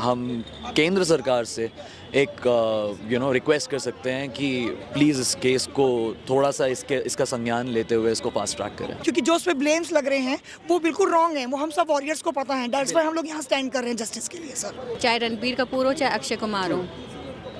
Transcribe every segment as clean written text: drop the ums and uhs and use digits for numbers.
हम केंद्र सरकार से एक रिक्वेस्ट कर सकते हैं कि प्लीज़ इस केस को थोड़ा सा इसका संज्ञान लेते हुए इसको फास्ट ट्रैक करें, क्योंकि जो उस पे ब्लेम्स लग रहे हैं वो बिल्कुल रॉन्ग हैं। वो हम सब वॉरियर्स को पता है, दैट्स व्हाई हम लोग यहाँ स्टैंड कर रहे हैं जस्टिस के लिए सर। चाहे रणबीर कपूर हो चाहे अक्षय कुमार हो,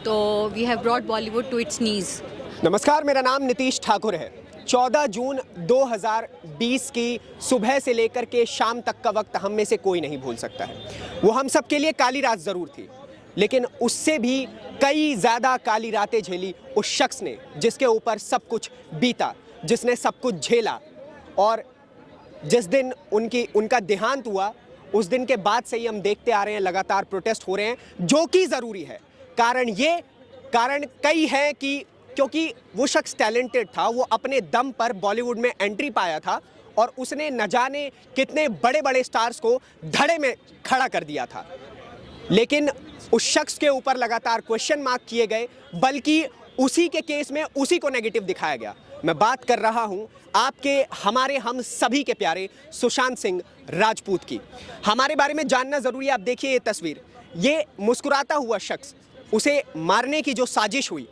तो we have brought Bollywood to its knees. नमस्कार, मेरा नाम नीतीश ठाकुर है। 14 जून 2020 की सुबह से लेकर के शाम तक का वक्त हम में से कोई नहीं भूल सकता है। वो हम सब के लिए काली रात ज़रूर थी, लेकिन उससे भी कई ज़्यादा काली रातें झेली उस शख्स ने जिसके ऊपर सब कुछ बीता, जिसने सब कुछ झेला। और जिस दिन उनका देहांत हुआ, उस दिन के बाद से ही हम देखते आ रहे हैं लगातार प्रोटेस्ट हो रहे हैं, जो कि ज़रूरी है। कारण कई हैं कि क्योंकि वो शख्स टैलेंटेड था, वो अपने दम पर बॉलीवुड में एंट्री पाया था और उसने न जाने कितने बड़े बड़े स्टार्स को धड़े में खड़ा कर दिया था। लेकिन उस शख्स के ऊपर लगातार क्वेश्चन मार्क किए गए, बल्कि उसी के केस में उसी को नेगेटिव दिखाया गया। मैं बात कर रहा हूं हम सभी के प्यारे सुशांत सिंह राजपूत की। हमारे बारे में जानना जरूरी है। आप देखिए ये तस्वीर, ये मुस्कुराता हुआ शख्स, उसे मारने की जो साजिश हुई,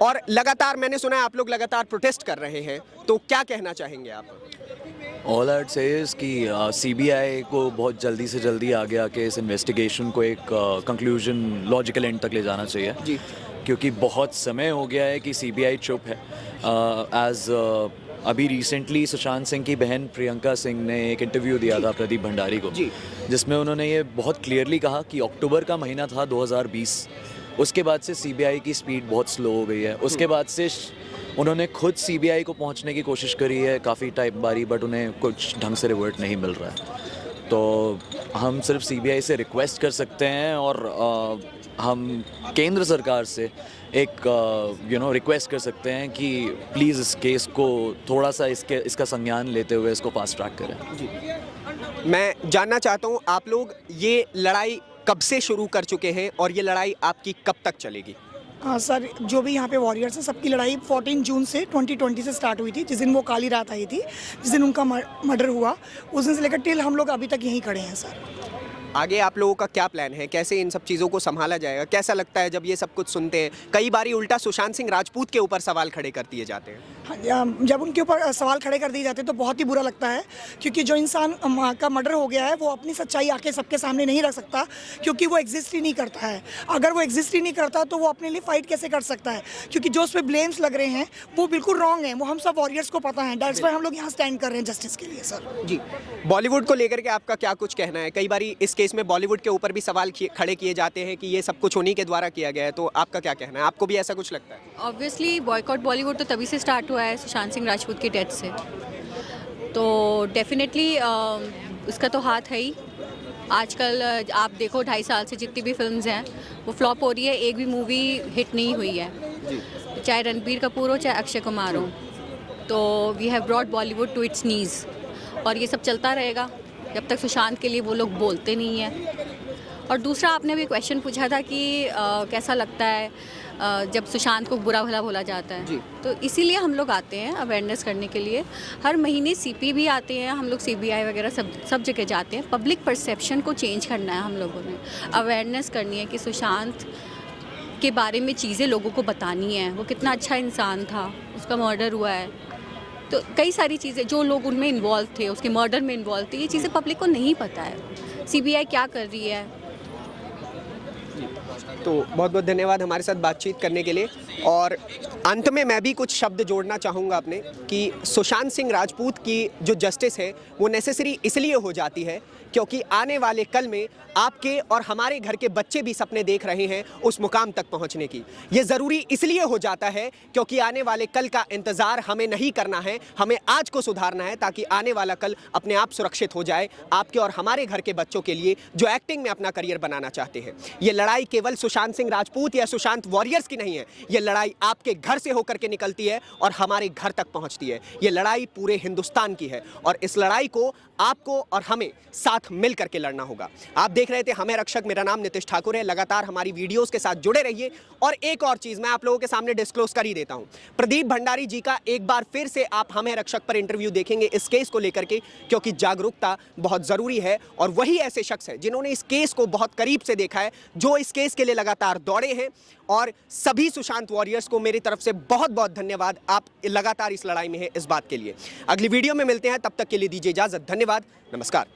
और लगातार मैंने सुना है आप लोग लगातार प्रोटेस्ट कर रहे हैं, तो क्या कहना चाहेंगे आप? All I would say is कि सीबीआई को बहुत जल्दी से जल्दी आगे आके इस इन्वेस्टिगेशन को एक कंक्लूजन लॉजिकल एंड तक ले जाना चाहिए जी। क्योंकि बहुत समय हो गया है कि सीबीआई चुप है। अभी रिसेंटली सुशांत सिंह की बहन प्रियंका सिंह ने एक इंटरव्यू दिया था प्रदीप भंडारी को, जिसमें उन्होंने ये बहुत क्लियरली कहा कि अक्टूबर का महीना था 2020, उसके बाद से सीबीआई की स्पीड बहुत स्लो हो गई है। उसके बाद से उन्होंने खुद सीबीआई को पहुंचने की कोशिश करी है काफ़ी बारी, बट उन्हें कुछ ढंग से रिवर्ट नहीं मिल रहा है। तो हम सिर्फ सीबीआई से रिक्वेस्ट कर सकते हैं और हम केंद्र सरकार से एक रिक्वेस्ट कर सकते हैं कि प्लीज़ इस केस को थोड़ा सा इसका संज्ञान लेते हुए इसको फास्ट ट्रैक करें। जी, मैं जानना चाहता हूँ, आप लोग ये लड़ाई कब से शुरू कर चुके हैं और ये लड़ाई आपकी कब तक चलेगी? सर, जो भी यहाँ पे वॉरियर्स हैं सबकी लड़ाई 14 जून से 2020 से स्टार्ट हुई थी, जिस दिन वो काली रात आई थी, जिस दिन उनका मर्डर हुआ। उस दिन से लेकर टिल हम लोग अभी तक यहीं खड़े हैं सर। आगे आप लोगों का क्या प्लान है? कैसे इन सब चीज़ों को संभाला जाएगा? कैसा लगता है जब ये सब कुछ सुनते हैं? कई बारी उल्टा सुशांत सिंह राजपूत के ऊपर सवाल खड़े कर दिए जाते हैं। हाँ, जब उनके ऊपर सवाल खड़े कर दिए जाते हैं तो बहुत ही बुरा लगता है, क्योंकि जो इंसान का मर्डर हो गया है वो अपनी सच्चाई आके सबके सामने नहीं रख सकता, क्योंकि वो एग्जिस्ट ही नहीं करता है। अगर वो एग्जिस्ट ही नहीं करता तो वो अपने लिए फाइट कैसे कर सकता है? क्योंकि जो उस पर ब्लेम्स लग रहे हैं वो बिल्कुल रॉन्ग हैं। वो हम सब वॉरियर्स को पता है, दैट्स व्हाई हम लोग यहाँ स्टैंड कर रहे हैं जस्टिस के लिए सर। जी, बॉलीवुड को लेकर के आपका क्या कुछ कहना है? कई बारी इस केस में बॉलीवुड के ऊपर भी सवाल खड़े किए जाते हैं कि ये सब कुछ उन्हीं के द्वारा किया गया है, तो आपका क्या कहना है? आपको भी ऐसा कुछ लगता है? ऑब्वियसली बॉयकॉट बॉलीवुड तो तभी से स्टार्ट हुआ है, सुशांत सिंह राजपूत की डेथ से। तो डेफिनेटली इसका तो हाथ है ही। आजकल आप देखो 2.5 साल से जितनी भी फिल्म्स हैं वो फ्लॉप हो रही है, एक भी मूवी हिट नहीं हुई है। चाहे रणबीर कपूर हो चाहे अक्षय कुमार हो, तो we have brought Bollywood to its knees. और ये सब चलता रहेगा जब तक सुशांत के लिए वो लोग बोलते नहीं हैं। और दूसरा, आपने भी क्वेश्चन पूछा था कि कैसा लगता है जब सुशांत को बुरा भला बोला जाता है। तो इसीलिए हम लोग आते हैं अवेयरनेस करने के लिए। हर महीने सीपी भी आते हैं, हम लोग सीबीआई वगैरह सब जगह जाते हैं। पब्लिक परसेप्शन को चेंज करना है हम लोगों ने, अवेयरनेस करनी है कि सुशांत के बारे में चीज़ें लोगों को बतानी है। वो कितना अच्छा इंसान था, उसका मर्डर हुआ है, तो कई सारी चीज़ें जो लोग उनमें इन्वॉल्व थे, उसके मर्डर में इन्वॉल्व थे, ये चीज़ें पब्लिक को नहीं पता है। सीबीआई क्या कर रही है। तो बहुत बहुत धन्यवाद हमारे साथ बातचीत करने के लिए। और अंत में मैं भी कुछ शब्द जोड़ना चाहूँगा अपने, कि सुशांत सिंह राजपूत की जो जस्टिस है वो नेसेसरी इसलिए हो जाती है क्योंकि आने वाले कल में आपके और हमारे घर के बच्चे भी सपने देख रहे हैं उस मुकाम तक पहुंचने की। ये ज़रूरी इसलिए हो जाता है क्योंकि आने वाले कल का इंतज़ार हमें नहीं करना है, हमें आज को सुधारना है, ताकि आने वाला कल अपने आप सुरक्षित हो जाए आपके और हमारे घर के बच्चों के लिए जो एक्टिंग में अपना करियर बनाना चाहते हैं। ये लड़ाई केवल सुशांत सिंह राजपूत या सुशांत वॉरियर्स की नहीं है, ये लड़ाई आपके घर से होकर के निकलती है और हमारे घर तक पहुंचती है। ये लड़ाई पूरे हिंदुस्तान की है और इस लड़ाई को आपको और हमें साथ मिल करके लड़ना होगा। आप देख रहे थे हमें रक्षक, मेरा नाम नितिश ठाकुर है। लगातार हमारी वीडियोस के साथ जुड़े रहिए। और एक और चीज मैं आप लोगों के सामने डिस्क्लोज कर ही देता हूं, प्रदीप भंडारी जी का एक बार फिर से आप हमें रक्षक पर इंटरव्यू देखेंगे इस केस को लेकर के, क्योंकि जागरूकता बहुत जरूरी है। और वही ऐसे शख्स हैं जिन्होंने इस केस को बहुत करीब से देखा है, जो इस केस के लिए लगातार दौड़े हैं। और सभी सुशांत वॉरियर्स को मेरी तरफ से बहुत बहुत धन्यवाद, आप लगातार इस लड़ाई में हैं इस बात के लिए। अगली वीडियो में मिलते हैं, तब तक के लिए दीजिए इजाजत। धन्यवाद, नमस्कार।